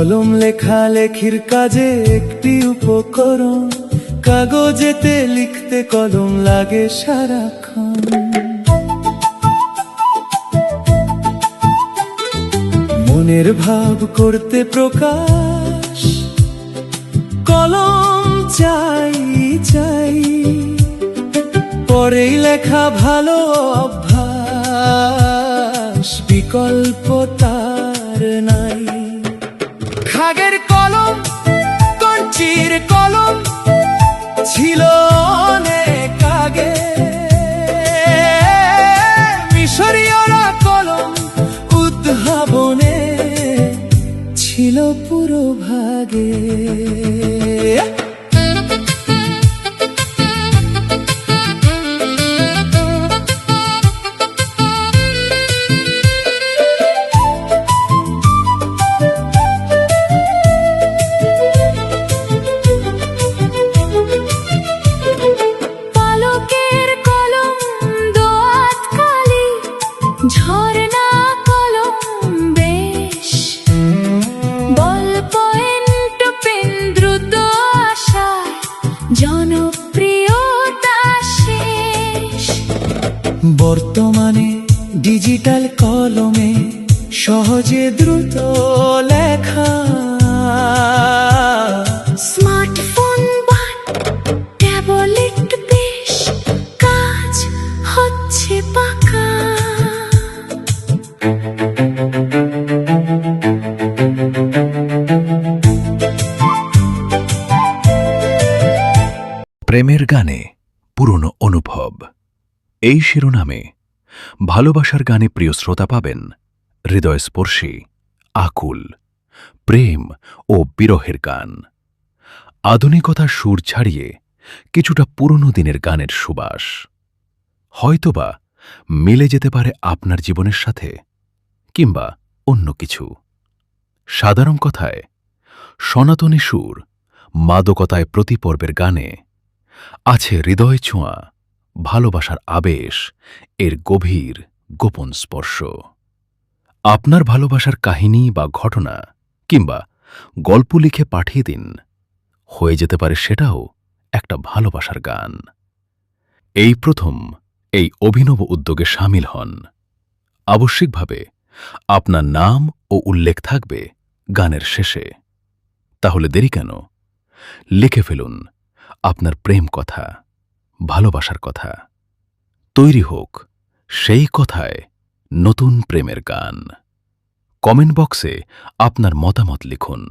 কলম লেখালেখির কাজে একটি উপকরণ, কাগজেতে লিখতে কলম লাগে সারাক্ষণ। মনের ভাব করতে প্রকাশ কলম চাই চাই, পরেই লেখা ভালো অভ্যাস, বিকল্প তার নাই। খাগের কলম, কঞ্চির কলম ছিল অনেক আগে, মিশরীয়রা কলম উদ্ভাবনে ছিল পুরো ভাগে। ঝরনা কলম বেশ, বল পয়েন্ট পেন দ্রুত আশায় জনপ্রিয়তা শেষ। বর্তমানে ডিজিটাল কলমে সহজে দ্রুত লেখা, স্মার্টফোন বা ট্যাবলেট বেশ কাজ হচ্ছে পাকা। প্রেমের গানে পুরনো অনুভব, এই শিরোনামে ভালোবাসার গানে প্রিয় শ্রোতা পাবেন হৃদয়স্পর্শী, আকুল, প্রেম ও বিরহের গান। আধুনিকতার সুর ছাড়িয়ে কিছুটা পুরনো দিনের গানের সুবাস হয়তোবা মিলে যেতে পারে আপনার জীবনের সাথে, কিংবা অন্য কিছু। সাধারণ কথায় সনাতনী সুর, মাদকতায় প্রতি পর্বের গানে আছে হৃদয় ছোঁয়া, ভালোবাসার আবেশ, এর গভীর গোপন স্পর্শ। আপনার ভালোবাসার কাহিনী বা ঘটনা কিংবা গল্প লিখে পাঠিয়ে দিন, হয়ে যেতে পারে সেটাও একটা ভালোবাসার গান। এই প্রথম এই অভিনব উদ্যোগে সামিল হন। আবশ্যিকভাবে আপনার নাম ও উল্লেখ থাকবে গানের শেষে। তাহলে দেরি কেন? লিখে ফেলুন আপনার প্রেম কথা, ভালোবাসার কথা। তৈরি হোক সেই কথায় নতুন প্রেমের গান। কমেন্ট বক্সে আপনার মতামত লিখুন।